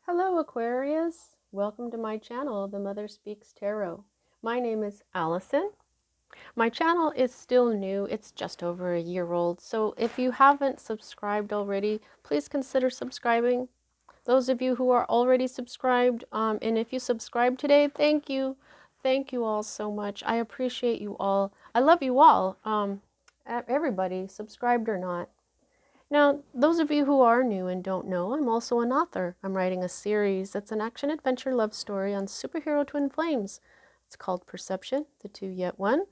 Hello Aquarius, welcome to my channel, The Mother Speaks Tarot. My name is Allison. My channel is still new, it's just over a year old, so if you haven't subscribed already, please consider subscribing. Those of you who are already subscribed, and if you subscribe today, thank you. Thank you all so much. I appreciate you all. I love you all, everybody, subscribed or not. Now, those of you who are new and don't know, I'm also an author. I'm writing a series that's an action-adventure love story on superhero twin flames. It's called Perception, the Two Yet One.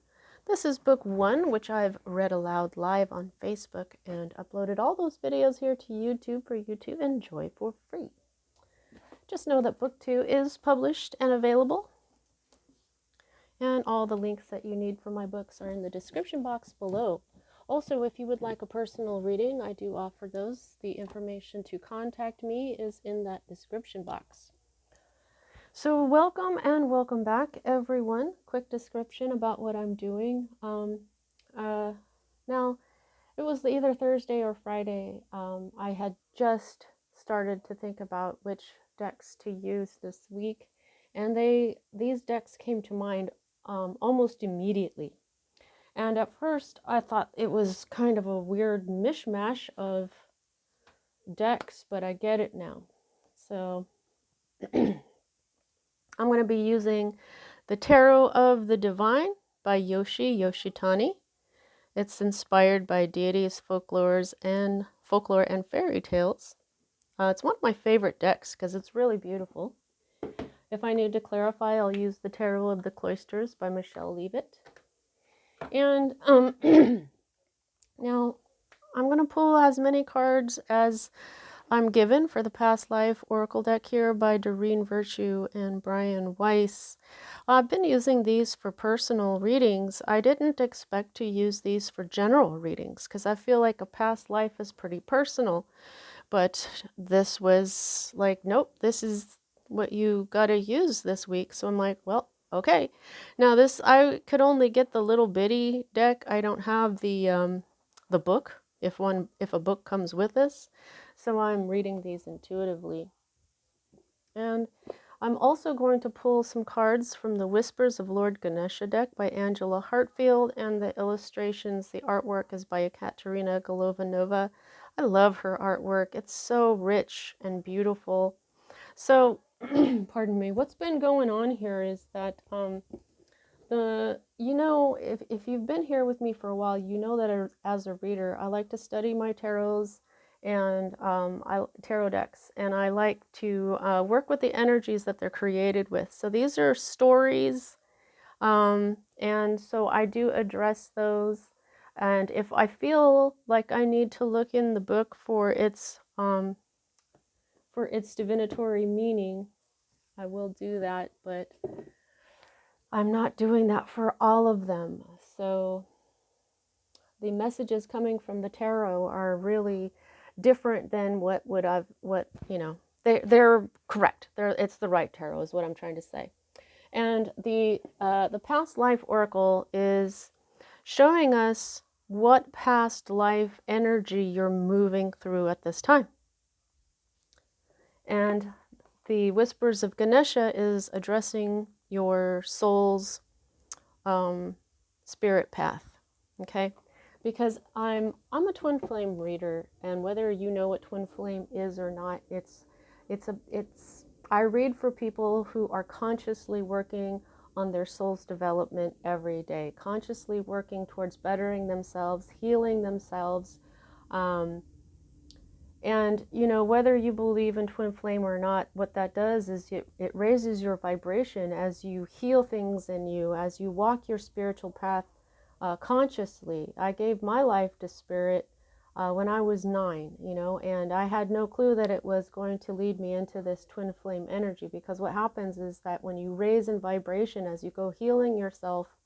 This is book one, which I've read aloud live on Facebook and uploaded all those videos here to YouTube for you to enjoy for free. Just know that book two is published and available, and all the links that you need for my books are in the description box below. Also, if you would like a personal reading, I do offer those. The information to contact me is in that description box. So welcome and welcome back, everyone. Quick description about what I'm doing. Now, it was either Thursday or Friday. I had just started to think about which decks to use this week, and these decks came to mind almost immediately. And at first, I thought it was kind of a weird mishmash of decks, but I get it now. So I'm going to be using the Tarot of the Divine by Yoshitani. It's inspired by deities, folklore, and fairy tales. It's one of my favorite decks because it's really beautiful. If I need to clarify, I'll use the Tarot of the Cloisters by Michelle Leavitt. And now I'm going to pull as many cards as I'm given for the Past Life Oracle deck here by Doreen Virtue and Brian Weiss. I've been using these for personal readings. I didn't expect to use these for general readings because I feel like a past life is pretty personal. But this was like, nope, this is what you got to use this week. So I'm like, well, okay. Now this, I could only get the little bitty deck. I don't have the book if a book comes with this. So I'm reading these intuitively. And I'm also going to pull some cards from the Whispers of Lord Ganesha deck by Angela Hartfield, and the illustrations, the artwork is by Ekaterina Golovanova. I love her artwork. It's so rich and beautiful. So, pardon me, what's been going on here is that if you've been here with me for a while, you know that as a reader, I like to study my tarots and tarot decks, and I like to work with the energies that they're created with. So these are stories, and so I do address those. And if I feel like I need to look in the book for its divinatory meaning, I will do that, but I'm not doing that for all of them. So the messages coming from the tarot are really different than they're correct. It's the right tarot is what I'm trying to say. And the past life oracle is showing us what past life energy you're moving through at this time. And the Whispers of Ganesha is addressing your soul's spirit path, okay? Because I'm a twin flame reader, and whether you know what twin flame is or not, I read for people who are consciously working on their soul's development every day, consciously working towards bettering themselves, healing themselves. And, whether you believe in twin flame or not, what that does is it raises your vibration as you heal things in you, as you walk your spiritual path consciously. I gave my life to spirit when I was 9, and I had no clue that it was going to lead me into this twin flame energy, because what happens is that when you raise in vibration as you go healing yourself,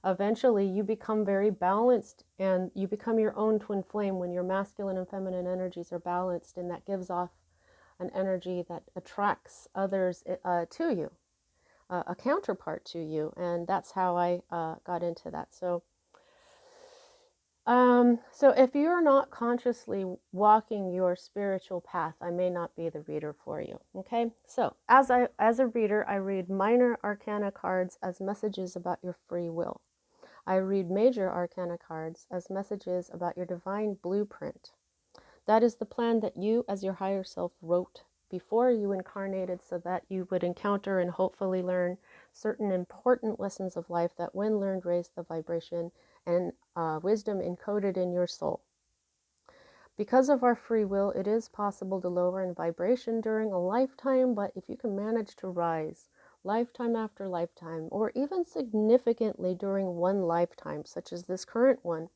eventually you become very balanced, and you become your own twin flame when your masculine and feminine energies are balanced, and that gives off an energy that attracts others to you, a counterpart to you. And that's how I got into that. So So if you're not consciously walking your spiritual path, I may not be the reader for you. Okay. So as a reader, I read minor arcana cards as messages about your free will. I read major arcana cards as messages about your divine blueprint. That is the plan that you as your higher self wrote before you incarnated so that you would encounter and hopefully learn certain important lessons of life that when learned raise the vibration and wisdom encoded in your soul. Because of our free will, it is possible to lower in vibration during a lifetime, but if you can manage to rise lifetime after lifetime, or even significantly during one lifetime, such as this current one,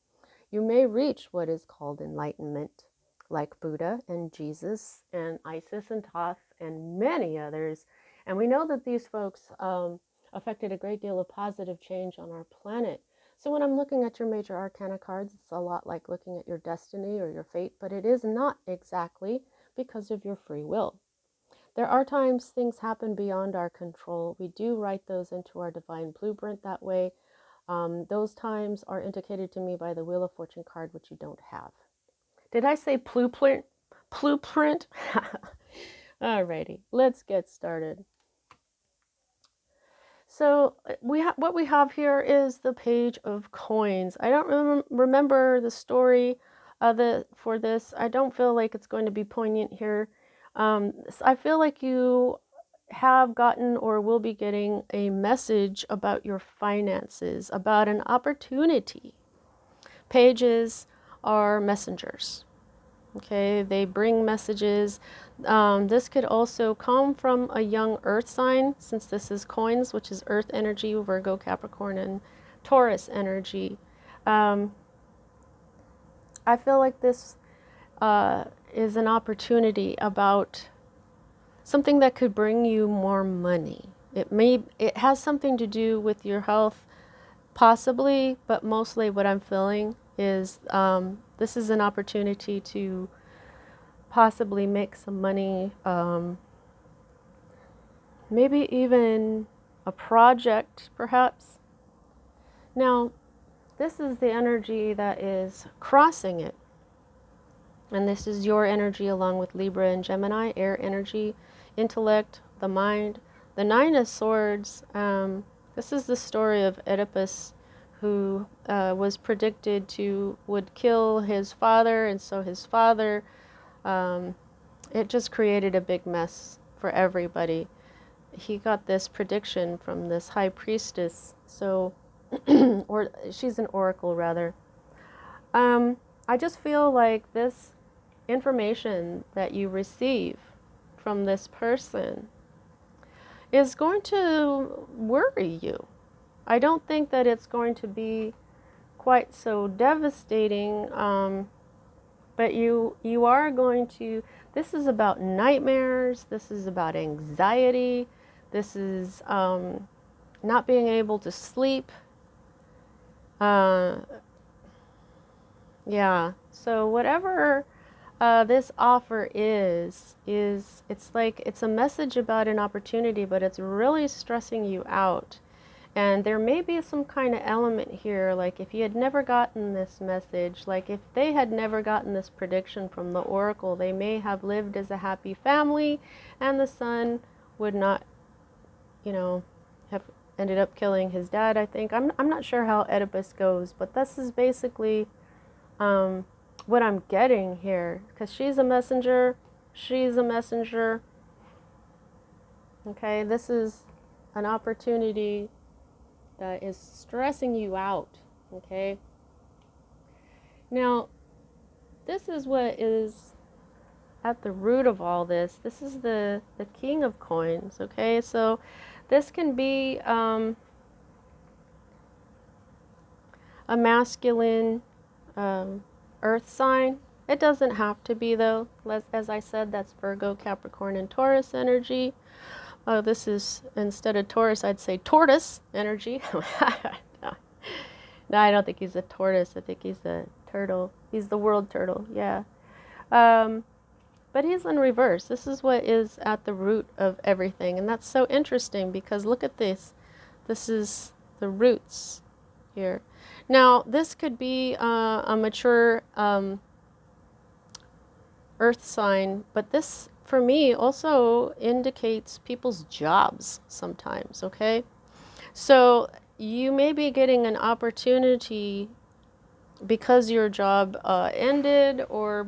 you may reach what is called enlightenment, like Buddha and Jesus and Isis and Thoth and many others. And we know that these folks affected a great deal of positive change on our planet. So when I'm looking at your major arcana cards, it's a lot like looking at your destiny or your fate, but it is not exactly because of your free will. There are times things happen beyond our control. We do write those into our divine blueprint that way. Those times are indicated to me by the Wheel of Fortune card, which you don't have. Did I say blueprint? Blueprint? Alrighty, let's get started. So what we have here is the Page of Coins. I don't remember the story for this. I don't feel like it's going to be poignant here. I feel like you have gotten or will be getting a message about your finances, about an opportunity. Pages are messengers. Okay, they bring messages. This could also come from a young earth sign, since this is coins, which is earth energy, Virgo, Capricorn, and Taurus energy. I feel like this is an opportunity about something that could bring you more money. It has something to do with your health, possibly, but mostly what I'm feeling is this is an opportunity to possibly make some money, maybe even a project, perhaps. Now, this is the energy that is crossing it. And this is your energy along with Libra and Gemini, air energy, intellect, the mind. The Nine of Swords, this is the story of Oedipus, who was predicted would kill his father, and so his father, it just created a big mess for everybody. He got this prediction from this high priestess, so, or she's an oracle rather. I just feel like this information that you receive from this person is going to worry you. I don't think that it's going to be quite so devastating, but you are going to, this is about nightmares, this is about anxiety, this is not being able to sleep. Yeah, so whatever this offer is it's like it's a message about an opportunity, but it's really stressing you out. And there may be some kind of element here, like if you had never gotten this message, like if they had never gotten this prediction from the oracle, they may have lived as a happy family, and the son would not, have ended up killing his dad, I think. I'm not sure how Oedipus goes, but this is basically what I'm getting here, because she's a messenger. Okay, this is an opportunity that is stressing you out. Okay, now this is what is at the root of all this. This is the King of Coins. Okay, so this can be a masculine earth sign. It doesn't have to be, though. As I said, that's Virgo, Capricorn, and Taurus energy. This is, instead of Taurus, I'd say tortoise energy. No, I don't think he's a tortoise. I think he's a turtle. He's the world turtle, yeah. But he's in reverse. This is what is at the root of everything. And that's so interesting because look at this. This is the roots here. Now, this could be a mature earth sign, but this, for me, also indicates people's jobs sometimes, okay? So you may be getting an opportunity because your job ended, or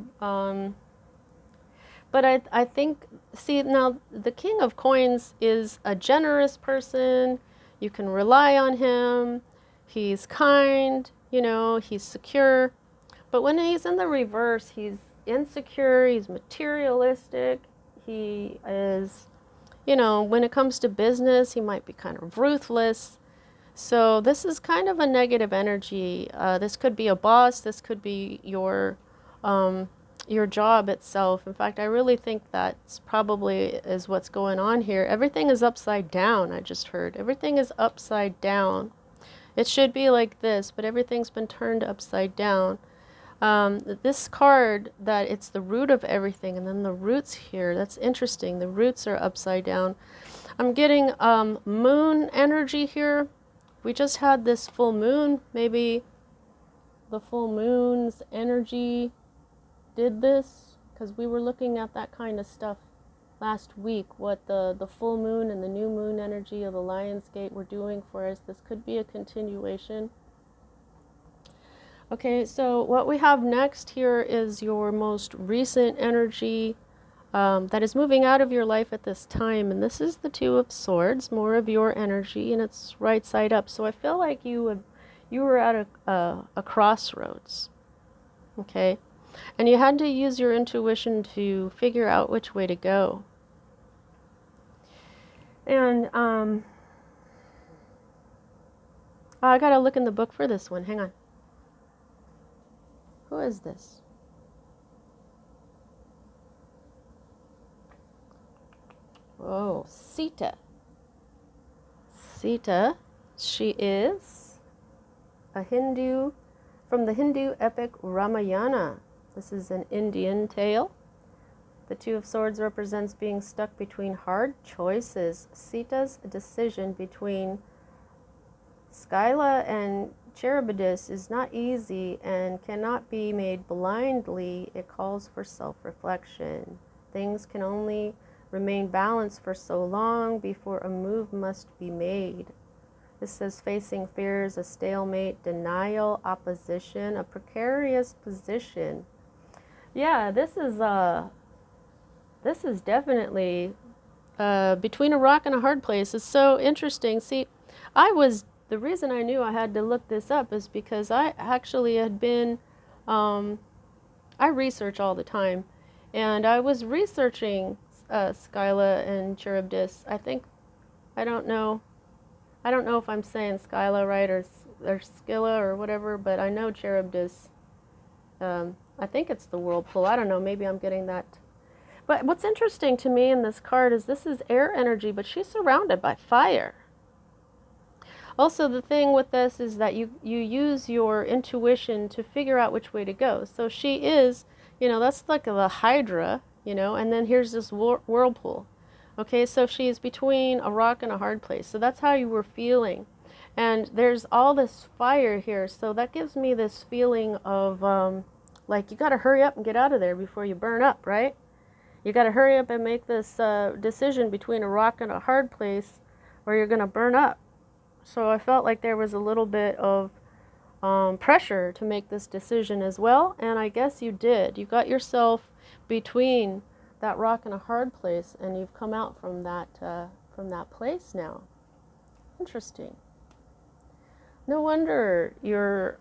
but I think, see, now the King of Coins is a generous person. You can rely on him. He's kind, you know, he's secure. But when he's in the reverse, he's insecure, he's materialistic, he is, you know, when it comes to business, he might be kind of ruthless. So this is kind of a negative energy. This could be a boss. This could be your job itself. In fact, I really think that's probably is what's going on here. Everything is upside down. I just heard everything is upside down. It should be like this, but everything's been turned upside down. This card, that it's the root of everything, and then the roots here. That's interesting. The roots are upside down. I'm getting moon energy here. We just had this full moon. Maybe the full moon's energy did this, because we were looking at that kind of stuff last week, what the full moon and the new moon energy of the Lion's Gate were doing for us. This could be a continuation. Okay, so what we have next here is your most recent energy that is moving out of your life at this time, and this is the Two of Swords, more of your energy, and it's right side up. So I feel like you were at a crossroads, okay, and you had to use your intuition to figure out which way to go. And I gotta look in the book for this one. Hang on. Who is this? Oh, Sita. Sita, she is a Hindu, from the Hindu epic Ramayana. This is an Indian tale. The Two of Swords represents being stuck between hard choices. Sita's decision between Skyla and Charybdis is not easy and cannot be made blindly. It calls for self-reflection. Things can only remain balanced for so long before a move must be made. This says facing fears, a stalemate, denial, opposition, a precarious position. Yeah, this is definitely between a rock and a hard place. It's so interesting. See, the reason I knew I had to look this up is because I actually had been, I research all the time, and I was researching Skyla and Charybdis. I don't know if I'm saying Skyla right, or Scylla or whatever, but I know Charybdis. I think it's the whirlpool. I don't know, maybe I'm getting that. But what's interesting to me in this card is this is air energy, but she's surrounded by fire. Also, the thing with this is that you use your intuition to figure out which way to go. So she is, you know, that's like the Hydra, you know, and then here's this whirlpool. Okay, so she's between a rock and a hard place. So that's how you were feeling. And there's all this fire here. So that gives me this feeling of like you got to hurry up and get out of there before you burn up, right? You got to hurry up and make this decision between a rock and a hard place, or you're going to burn up. So I felt like there was a little bit of pressure to make this decision as well, and I guess you did. You got yourself between that rock and a hard place, and you've come out from that place now. Interesting. No wonder you're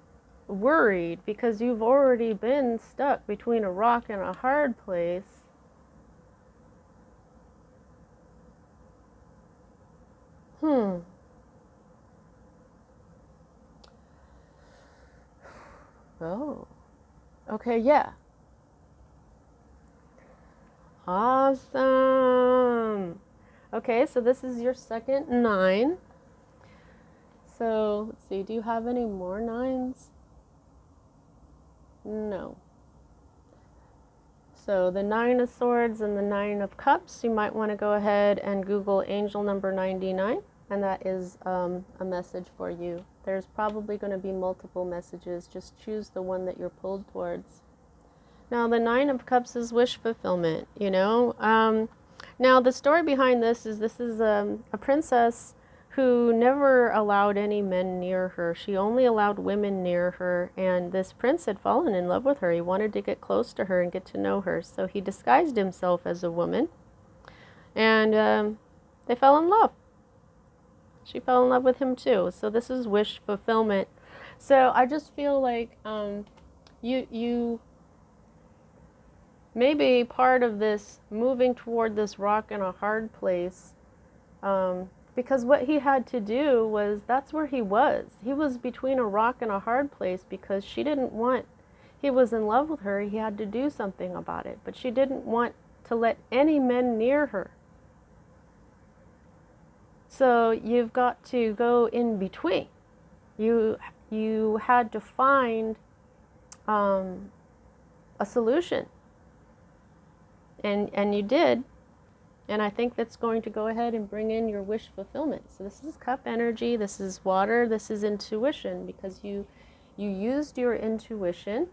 worried, because you've already been stuck between a rock and a hard place. Oh, okay, yeah. Awesome. Okay, so this is your second 9. So, let's see, do you have any more 9s? No. So the 9 of Swords and the 9 of Cups, you might want to go ahead and Google angel number 99, and that is a message for you. There's probably going to be multiple messages. Just choose the one that you're pulled towards. Now, the Nine of Cups is wish fulfillment, you know. Now, the story behind this is a princess who never allowed any men near her. She only allowed women near her, and this prince had fallen in love with her. He wanted to get close to her and get to know her, so he disguised himself as a woman, and they fell in love. She fell in love with him too. So this is wish fulfillment. So I just feel like you maybe part of this moving toward this rock and a hard place, because what he had to do was, that's where he was. He was between a rock and a hard place because she didn't want, he was in love with her, he had to do something about it, but she didn't want to let any men near her. So you've got to go in between. You had to find a solution. And you did. And I think that's going to go ahead and bring in your wish fulfillment. So this is cup energy, this is water, this is intuition, because you used your intuition.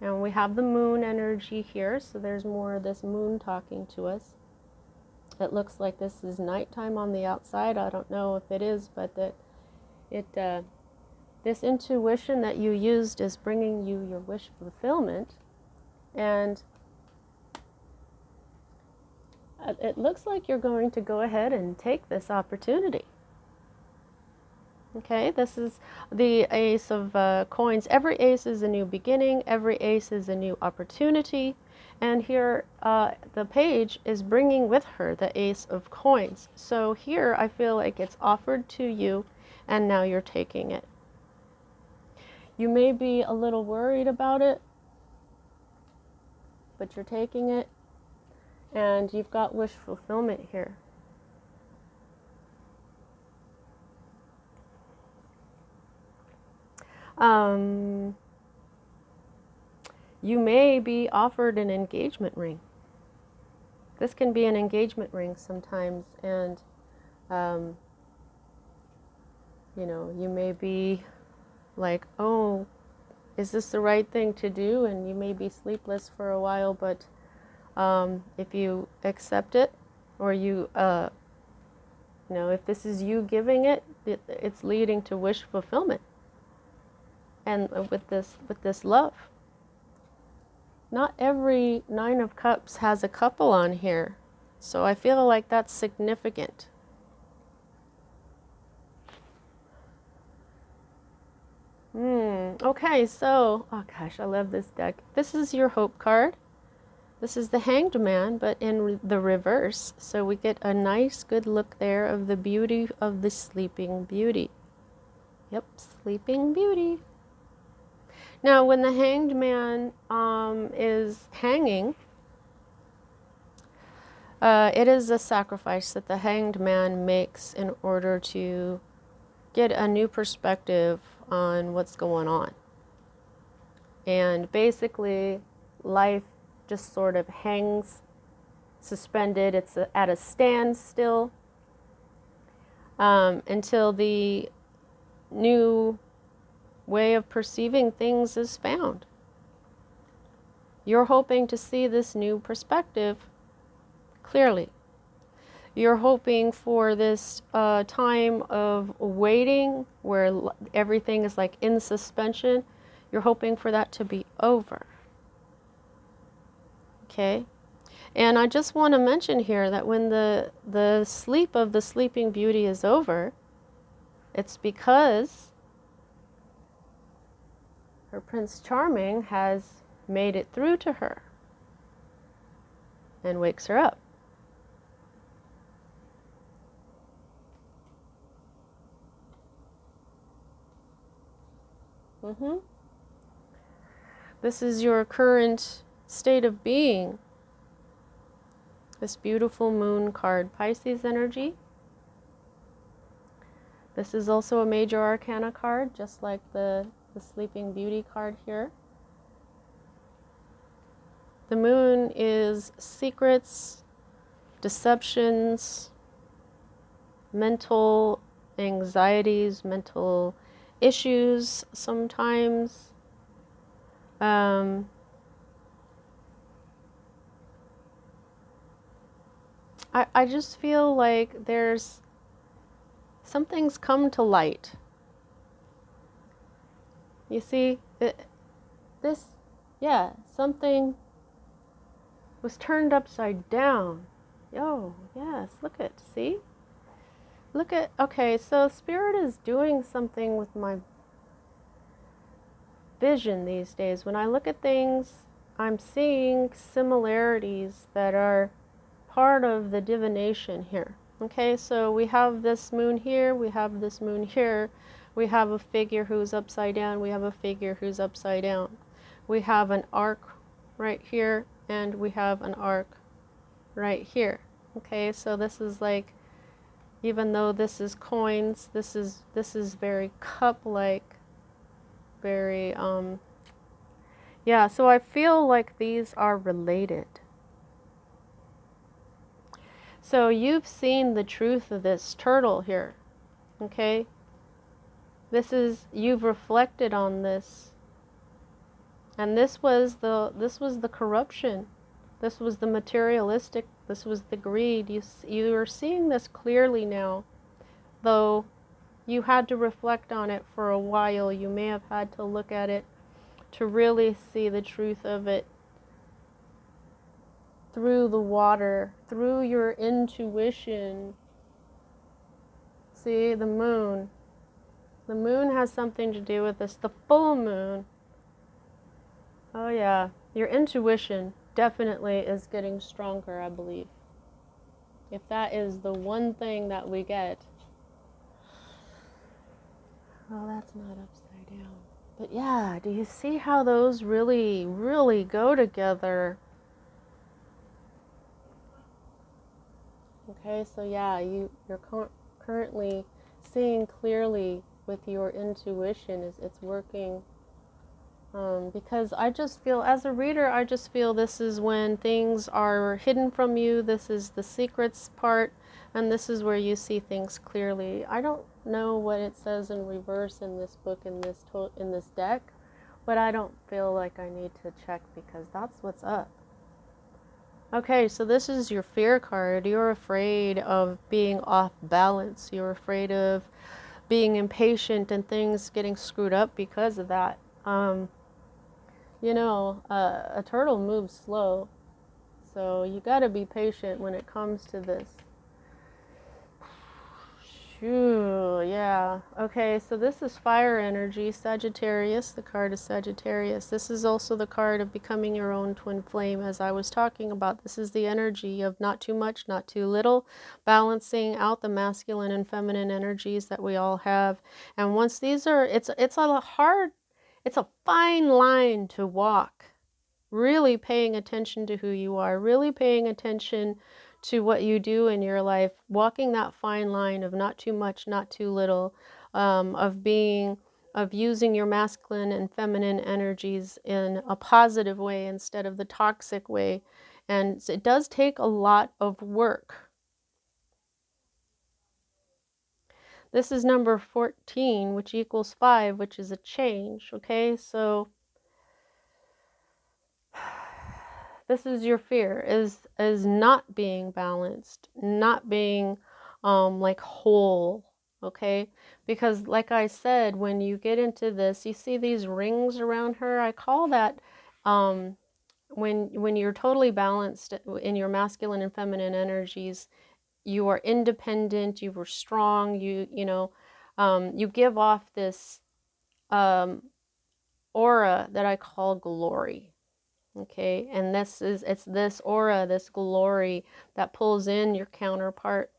And we have the moon energy here, so there's more of this moon talking to us. It looks like this is nighttime on the outside. I don't know if it is, but this intuition that you used is bringing you your wish fulfillment. And it looks like you're going to go ahead and take this opportunity. Okay, this is the Ace of Coins. Every ace is a new beginning. Every ace is a new opportunity. And here, the page is bringing with her the Ace of Coins. So here, I feel like it's offered to you, and now you're taking it. You may be a little worried about it, but you're taking it, and you've got wish fulfillment here. You may be offered an engagement ring. This can be an engagement ring sometimes, and you know, you may be like, oh, is this the right thing to do? And you may be sleepless for a while, but if you accept it, or you know, if this is you giving it, it's leading to wish fulfillment. And with this love. Not every Nine of Cups has a couple on here, so I feel like that's significant. Okay, so, oh gosh, I love this deck. This is your Hope card. This is the Hanged Man, but in the reverse. So we get a nice, good look there of the beauty of the Sleeping Beauty. Yep, Sleeping Beauty. Now, when the Hanged Man is hanging, it is a sacrifice that the Hanged Man makes in order to get a new perspective on what's going on. And basically, life just sort of hangs suspended. It's at a standstill until the new way of perceiving things is found. You're hoping to see this new perspective clearly. You're hoping for this time of waiting where everything is like in suspension. You're hoping for that to be over. Okay? And I just want to mention here that when the sleep of the Sleeping Beauty is over, it's because her Prince Charming has made it through to her and wakes her up. This is your current state of being. This beautiful moon card, Pisces energy. This is also a major arcana card, just like the Sleeping Beauty card here. The moon is secrets, deceptions, mental anxieties, mental issues sometimes. I just feel like there's something's come to light. You see, this, yeah, something was turned upside down. Yo, yes, look at, see? Look at, okay, so Spirit is doing something with my vision these days. When I look at things, I'm seeing similarities that are part of the divination here. Okay, so we have this moon here, we have this moon here, we have a figure who's upside down, we have a figure who's upside down. We have an arc right here, and we have an arc right here. Okay, so this is like, even though this is coins, this is very cup-like, very yeah, so I feel like these are related. So you've seen the truth of this turtle here, okay? This is, you've reflected on this. And this was the corruption. This was the materialistic, this was the greed. You are seeing this clearly now. Though you had to reflect on it for a while. You may have had to look at it to really see the truth of it through the water, through your intuition. See, the moon. The moon has something to do with this. The full moon. Oh yeah, your intuition definitely is getting stronger, I believe. If that is the one thing that we get. Oh, that's not upside down. But yeah, do you see how those really, really go together? Okay, so yeah, you're currently seeing clearly with your intuition. It's working. Because I just feel, as a reader, I just feel this is when things are hidden from you. This is the secrets part, and this is where you see things clearly. I don't know what it says in reverse in this book, in this deck, but I don't feel like I need to check because that's what's up. Okay, so this is your fear card. You're afraid of being off balance. You're afraid of being impatient and things getting screwed up because of that. You know, a turtle moves slow, so you got to be patient when it comes to this. Shoo, yeah. Okay, so this is fire energy, Sagittarius, the card of Sagittarius. This is also the card of becoming your own twin flame, as I was talking about. This is the energy of not too much, not too little, balancing out the masculine and feminine energies that we all have. And once these are, it's a fine line to walk. Really paying attention to who you are, really paying attention to what you do in your life, walking that fine line of not too much, not too little, of using your masculine and feminine energies in a positive way instead of the toxic way. And it does take a lot of work. This is number 14, which equals 5, which is a change, okay? So this is your fear, is not being balanced, not being like whole, okay? Because like I said, when you get into this, you see these rings around her. I call that when you're totally balanced in your masculine and feminine energies, you are independent, you are strong, you know, you give off this aura that I call glory. Okay, and it's this aura, this glory that pulls in your counterpart.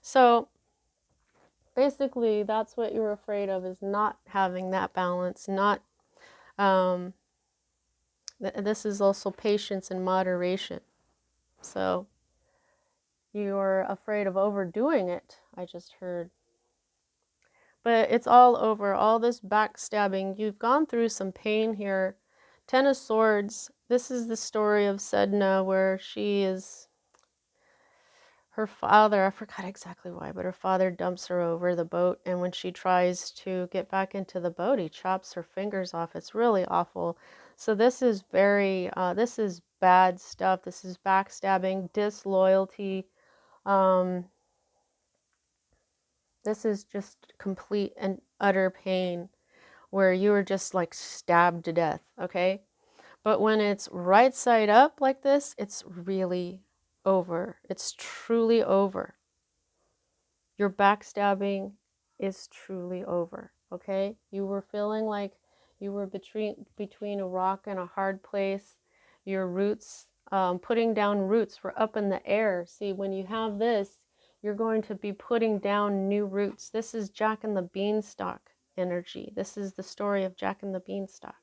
So basically, that's what you're afraid of, is not having that balance. Not this is also patience and moderation. So you're afraid of overdoing it, I just heard. But it's all over. All this backstabbing. You've gone through some pain here. Ten of Swords. This is the story of Sedna, where she is her father, I forgot exactly why, but her father dumps her over the boat, and when she tries to get back into the boat, he chops her fingers off. It's really awful. So this is this is bad stuff. This is backstabbing, disloyalty. Um, this is just complete and utter pain where you were just like stabbed to death, okay? But when it's right side up like this, it's really over. It's truly over. Your backstabbing is truly over, okay? You were feeling like you were between a rock and a hard place. Your roots, putting down roots were up in the air. See, when you have this, you're going to be putting down new roots. This is Jack and the Beanstalk energy. This is the story of Jack and the Beanstalk.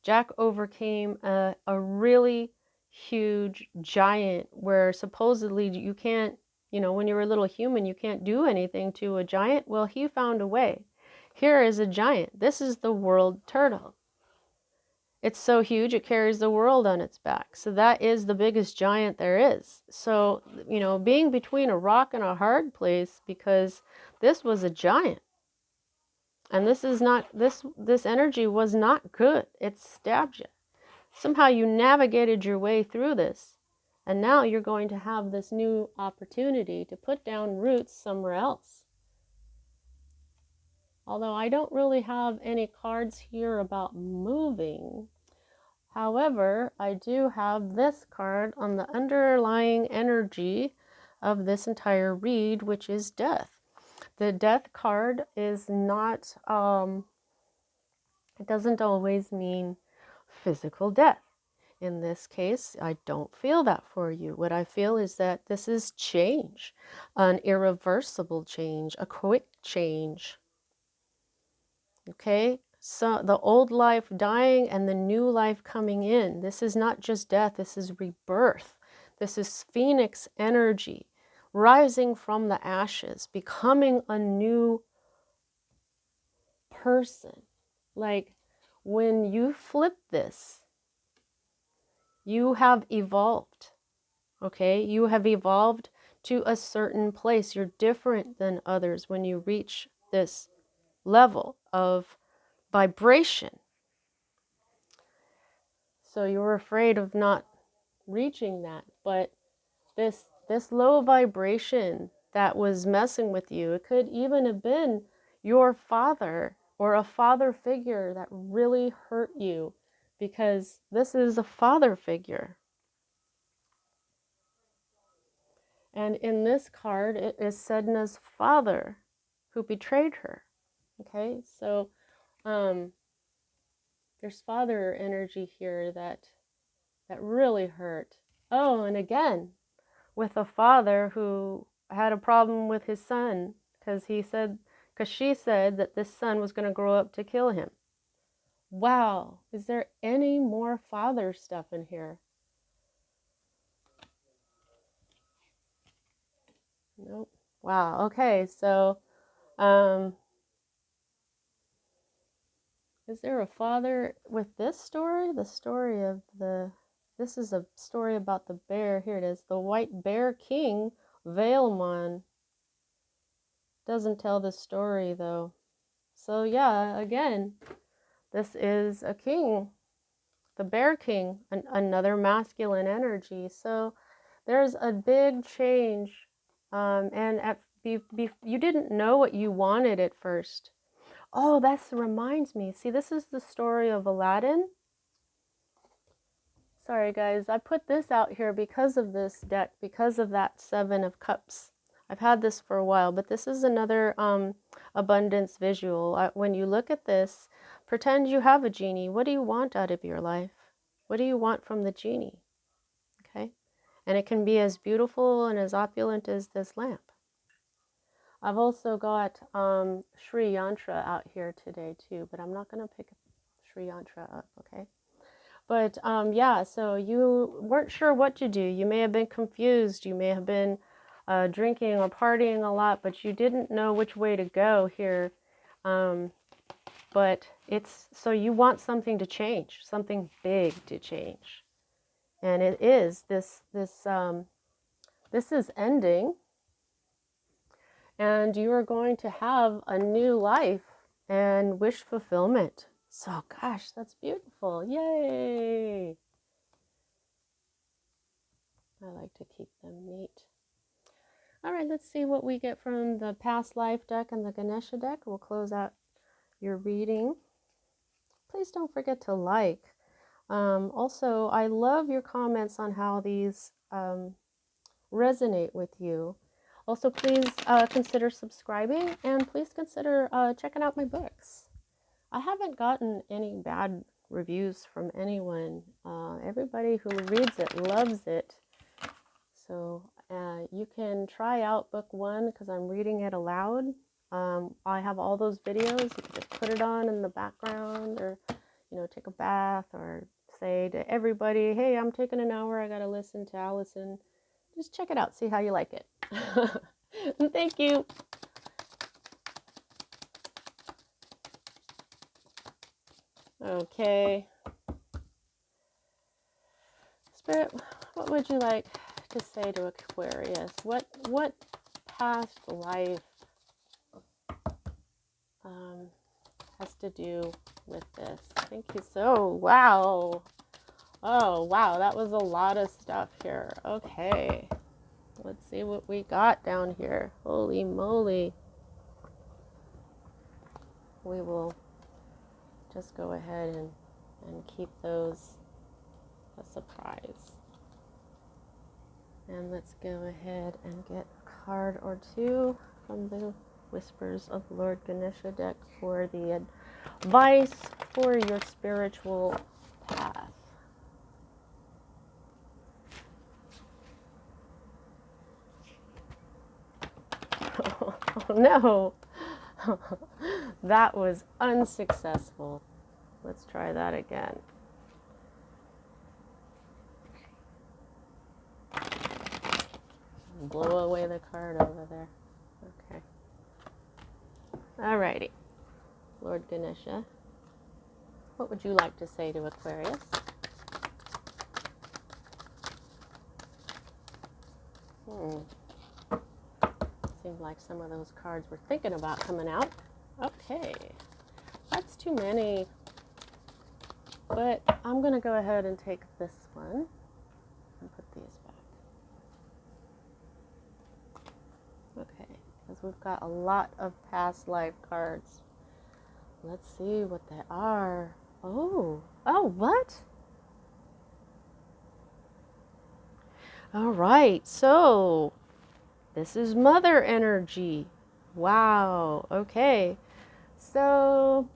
Jack overcame a really huge giant where supposedly you can't, you know, when you're a little human, you can't do anything to a giant. Well, he found a way. Here is a giant. This is the world turtle. It's so huge, it carries the world on its back. So that is the biggest giant there is. So, you know, being between a rock and a hard place, because this was a giant. And this is not, this energy was not good. It stabbed you. Somehow you navigated your way through this, and now you're going to have this new opportunity to put down roots somewhere else. Although I don't really have any cards here about moving. However, I do have this card on the underlying energy of this entire read, which is death. The death card is not, it doesn't always mean physical death. In this case, I don't feel that for you. What I feel is that this is change, an irreversible change, a quick change. Okay? So the old life dying and the new life coming in. This is not just death, this is rebirth. This is phoenix energy, rising from the ashes, becoming a new person. Like when you flip this, you have evolved, okay? You have evolved to a certain place. You're different than others when you reach this level of vibration. So you're afraid of not reaching that, but this low vibration that was messing with you, it could even have been your father or a father figure that really hurt you, because this is a father figure. And in this card, it is Sedna's father who betrayed her. Okay, so there's father energy here that really hurt. Oh, and again, with a father who had a problem with his son because she said that this son was going to grow up to kill him. Wow, is there any more father stuff in here? Nope. Wow. Okay, so is there a father with this story? The story of this is a story about the bear. Here it is. The White Bear King, Vailmon. Doesn't tell the story though. So yeah, again, this is a king, the Bear King, another masculine energy. So there's a big change, and you didn't know what you wanted at first. Oh, that reminds me. See, this is the story of Aladdin. Sorry, guys. I put this out here because of this deck, because of that Seven of Cups. I've had this for a while, but this is another abundance visual. When you look at this, pretend you have a genie. What do you want out of your life? What do you want from the genie? Okay? And it can be as beautiful and as opulent as this lamp. I've also got Sri Yantra out here today too, but I'm not going to pick Sri Yantra up, okay? But yeah, so you weren't sure what to do. You may have been confused. You may have been drinking or partying a lot, but you didn't know which way to go here. But it's, so you want something to change, something big to change. And it is this This is ending, and you are going to have a new life and wish fulfillment. So, gosh, that's beautiful. Yay! I like to keep them neat. All right, let's see what we get from the Past Life deck and the Ganesha deck. We'll close out your reading. Please don't forget to like. Also, I love your comments on how these resonate with you. Also, please consider subscribing, and please consider checking out my books. I haven't gotten any bad reviews from anyone. Everybody who reads it loves it. So you can try out book 1 because I'm reading it aloud. I have all those videos. You can just put it on in the background, or take a bath, or say to everybody, hey, I'm taking an hour, I gotta listen to Allison. Just check it out, see how you like it. And thank you. Okay. Spirit, what would you like to say to Aquarius? What past life has to do with this? Thank you so. Wow. Oh, wow. That was a lot of stuff here. Okay. Let's see what we got down here. Holy moly. We will just go ahead and keep those a surprise. And let's go ahead and get a card or two from the Whispers of Lord Ganesha deck for the advice for your spiritual path. Oh no, that was unsuccessful. Let's try that again. Blow away the card over there. Okay. Alrighty. Lord Ganesha, what would you like to say to Aquarius? Seems like some of those cards were thinking about coming out. Okay. That's too many. But I'm going to go ahead and take this one and put these back. Okay. Because we've got a lot of past life cards. Let's see what they are. Oh, what? All right, so this is mother energy. Wow, okay. So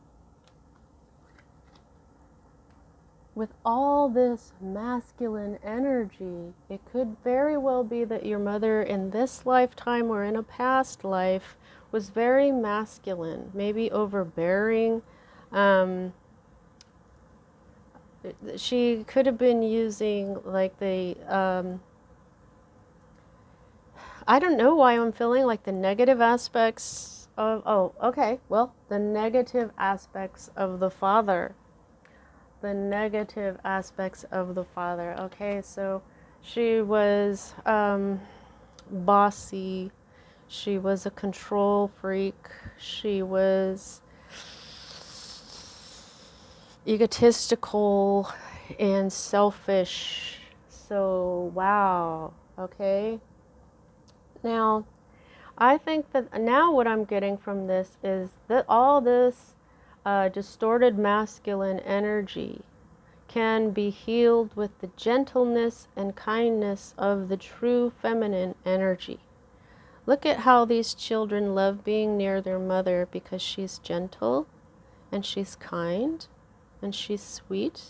with all this masculine energy, it could very well be that your mother in this lifetime or in a past life was very masculine, maybe overbearing. She could have been using like the I don't know why I'm feeling like the negative aspects of, the negative aspects of the father. The negative aspects of the father. Okay, so she was bossy. She was a control freak. She was egotistical and selfish. So, wow. Okay. Now, I think that now what I'm getting from this is that all this distorted masculine energy can be healed with the gentleness and kindness of the true feminine energy. Look at how these children love being near their mother because she's gentle and she's kind and she's sweet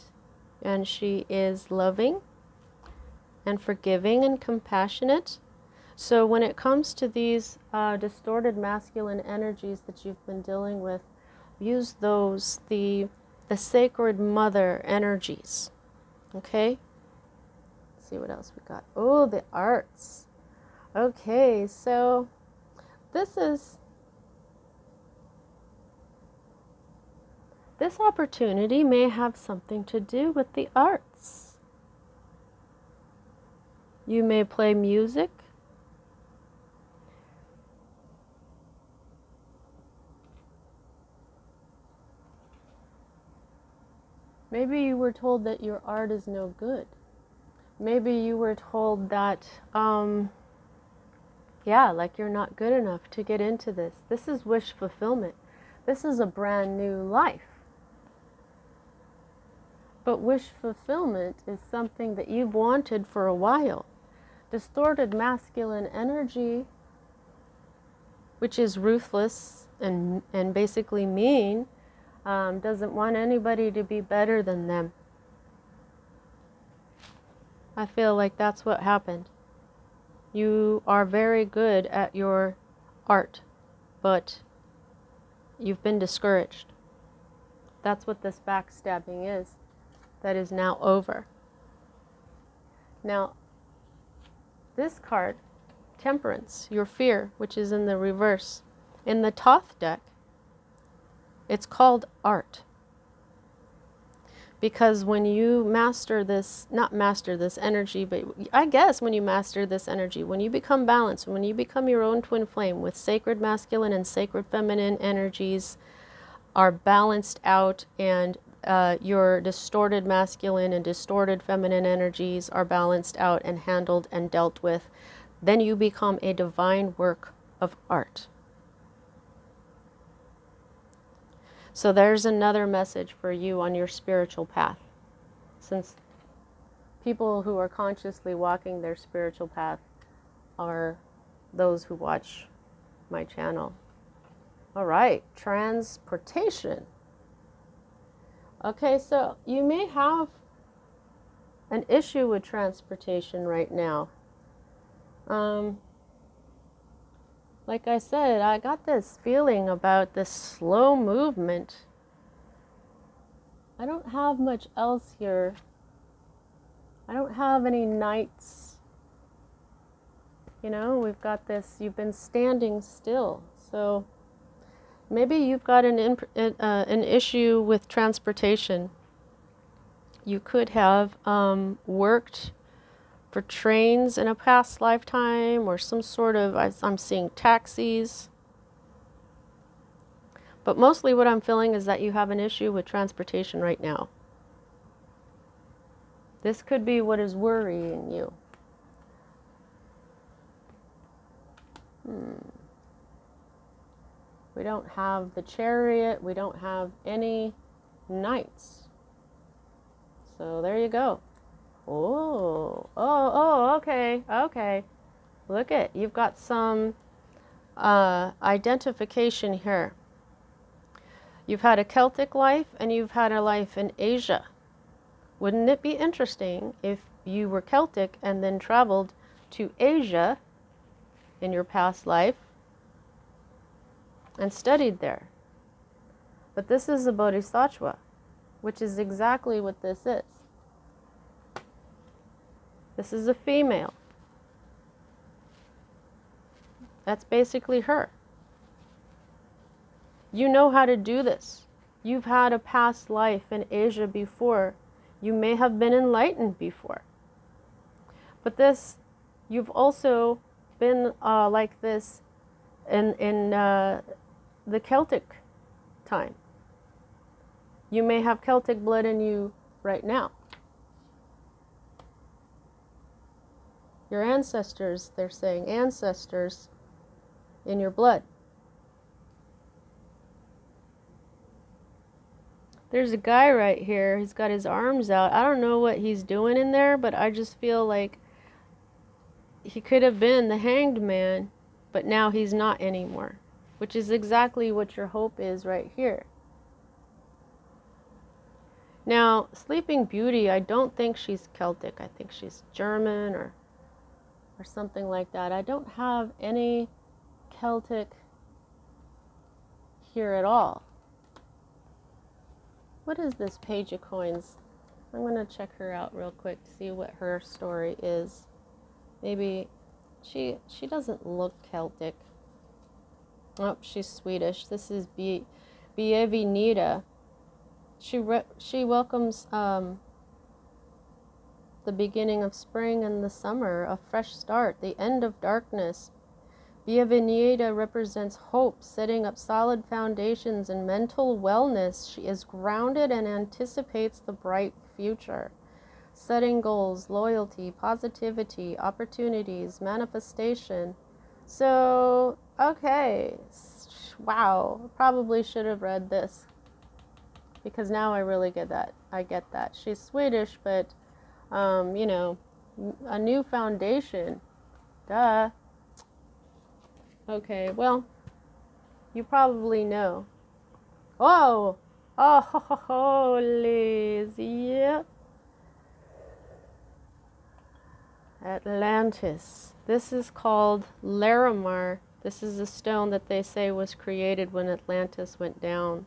and she is loving and forgiving and compassionate. So when it comes to these distorted masculine energies that you've been dealing with, use those, the sacred mother energies. Okay? Let's see what else we got. Oh, the arts. Okay, so this opportunity may have something to do with the arts. You may play music. Maybe you were told that your art is no good. Maybe you were told that, yeah, like you're not good enough to get into this. This is wish fulfillment. This is a brand new life. But wish fulfillment is something that you've wanted for a while. Distorted masculine energy, which is ruthless and basically mean, doesn't want anybody to be better than them. I feel like that's what happened. You are very good at your art, but you've been discouraged. That's what this backstabbing is. That is now over. Now, this card, Temperance, your fear, which is in the reverse. In the Thoth deck, it's called art. Because when you master this, not master this energy, but I guess when you master this energy, when you become balanced, when you become your own twin flame with sacred masculine and sacred feminine energies are balanced out, and your distorted masculine and distorted feminine energies are balanced out and handled and dealt with, then you become a divine work of art. So there's another message for you on your spiritual path. Since people who are consciously walking their spiritual path are those who watch my channel. All right, transportation. Okay, so you may have an issue with transportation right now. Like I said, I got this feeling about this slow movement. I don't have much else here. I don't have any knights. You know, we've got this, you've been standing still. So maybe you've got an issue with transportation. You could have worked for trains in a past lifetime, or some sort of, I'm seeing taxis. But mostly what I'm feeling is that you have an issue with transportation right now. This could be what is worrying you. We don't have the Chariot. We don't have any knights. So there you go. Okay. Look at, you've got some identification here. You've had a Celtic life and you've had a life in Asia. Wouldn't it be interesting if you were Celtic and then traveled to Asia in your past life and studied there? But this is a bodhisattva, which is exactly what this is. This is a female. That's basically her. You know how to do this. You've had a past life in Asia before. You may have been enlightened before. But this, you've also been like this in the Celtic time. You may have Celtic blood in you right now. Your ancestors, they're saying, ancestors in your blood. There's a guy right here. He's got his arms out. I don't know what he's doing in there, but I just feel like he could have been the hanged man, but now he's not anymore, which is exactly what your hope is right here. Now, Sleeping Beauty, I don't think she's Celtic. I think she's German or something like that. I don't have any Celtic here at all. What is this Page of Coins? I'm going to check her out real quick to see what her story is. Maybe she doesn't look Celtic. Oh, she's Swedish. This is Aeshnidae. She welcomes the beginning of spring and the summer, a fresh start, the end of darkness. Aeshnidae represents hope, setting up solid foundations and mental wellness. She is grounded and anticipates the bright future. Setting goals, loyalty, positivity, opportunities, manifestation. So, okay, wow, probably should have read this because now I really get that. I get that. She's Swedish, but, you know, a new foundation. Duh. Okay, well, you probably know. Oh, oh, holy, yeah. Atlantis. This is called Larimar. This is a stone that they say was created when Atlantis went down.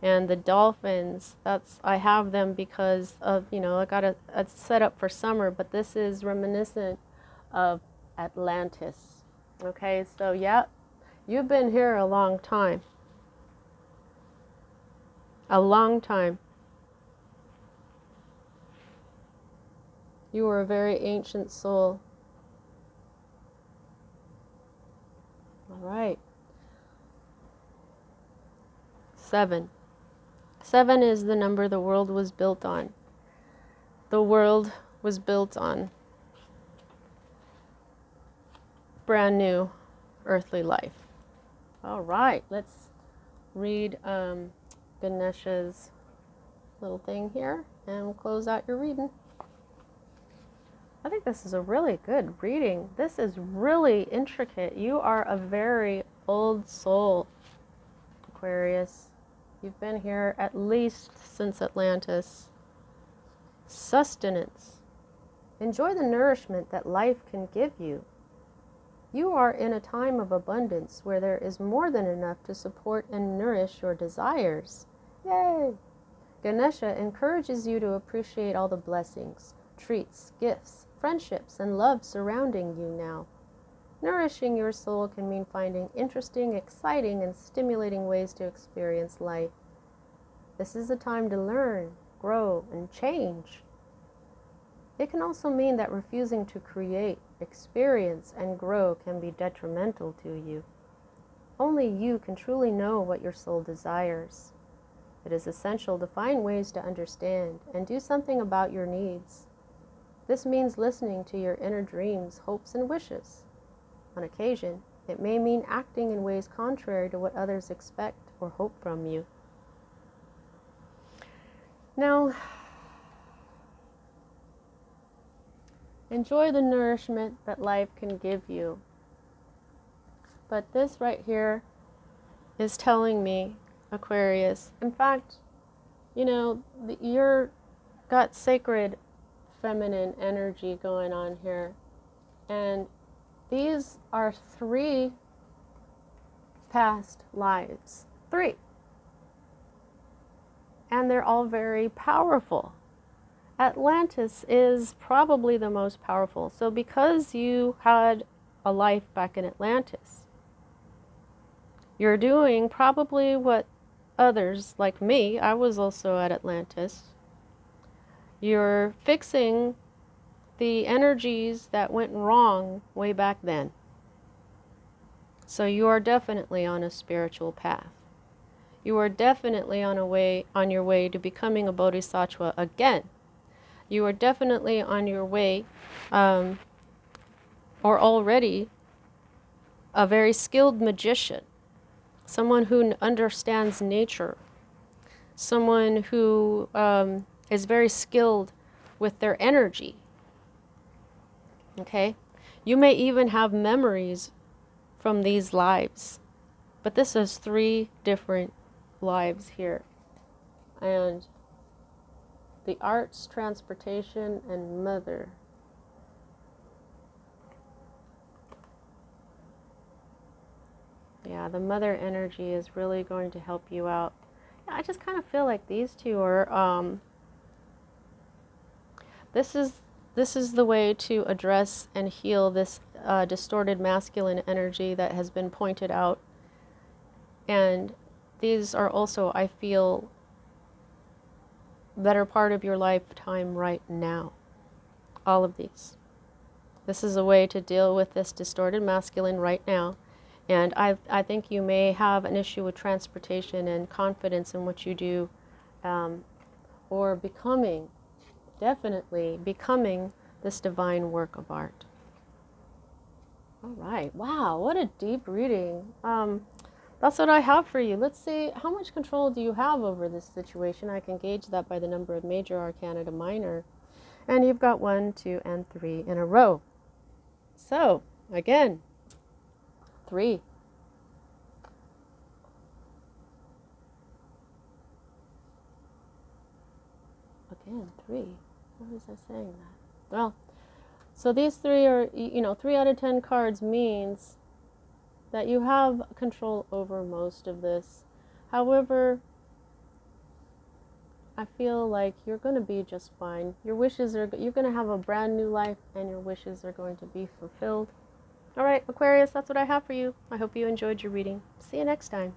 And the dolphins, I have them because of, you know, I got a set up for summer, but this is reminiscent of Atlantis. Okay, so yeah, you've been here a long time. A long time. You were a very ancient soul. All right. 7. 7 is the number the world was built on. The world was built on brand new earthly life. All right, let's read Ganesha's little thing here and we'll close out your reading. I think this is a really good reading. This is really intricate. You are a very old soul, Aquarius. You've been here at least since Atlantis. Sustenance. Enjoy the nourishment that life can give you. You are in a time of abundance where there is more than enough to support and nourish your desires. Yay! Ganesha encourages you to appreciate all the blessings, treats, gifts, friendships, and love surrounding you now. Nourishing your soul can mean finding interesting, exciting, and stimulating ways to experience life. This is a time to learn, grow, and change. It can also mean that refusing to create, experience, and grow can be detrimental to you. Only you can truly know what your soul desires. It is essential to find ways to understand and do something about your needs. This means listening to your inner dreams, hopes, and wishes. On occasion, it may mean acting in ways contrary to what others expect or hope from you. Now, enjoy the nourishment that life can give you. But this right here is telling me, Aquarius, in fact, you know, you're got sacred feminine energy going on here. And these are 3 past lives. 3. And they're all very powerful. Atlantis is probably the most powerful. So because you had a life back in Atlantis, you're doing probably what others like me, I was also at Atlantis. You're fixing the energies that went wrong way back then. So you are definitely on a spiritual path. You are definitely on your way to becoming a bodhisattva again. You are definitely on your way, or already, a very skilled magician. Someone who understands nature. Someone who is very skilled with their energy. Okay? You may even have memories from these lives. But this is 3 different lives here. And the arts, transportation, and mother. Yeah, the mother energy is really going to help you out. I just kind of feel like these 2 are, this is the way to address and heal this distorted masculine energy that has been pointed out. And these are also, I feel, that are part of your lifetime right now. All of these. This is a way to deal with this distorted masculine right now. And I think you may have an issue with transportation and confidence in what you do, or becoming, definitely becoming this divine work of art. All right. Wow, what a deep reading. That's what I have for you. Let's see, how much control do you have over this situation? I can gauge that by the number of major arcana to minor. And you've got 1, 2, and 3 in a row. So, again, 3. Again, 3. Why was I saying that? Well, so these 3 are, 3 out of 10 cards means that you have control over most of this. However, I feel like you're going to be just fine. Your wishes are, you're going to have a brand new life, and your wishes are going to be fulfilled. All right, Aquarius, that's what I have for you. I hope you enjoyed your reading. See you next time.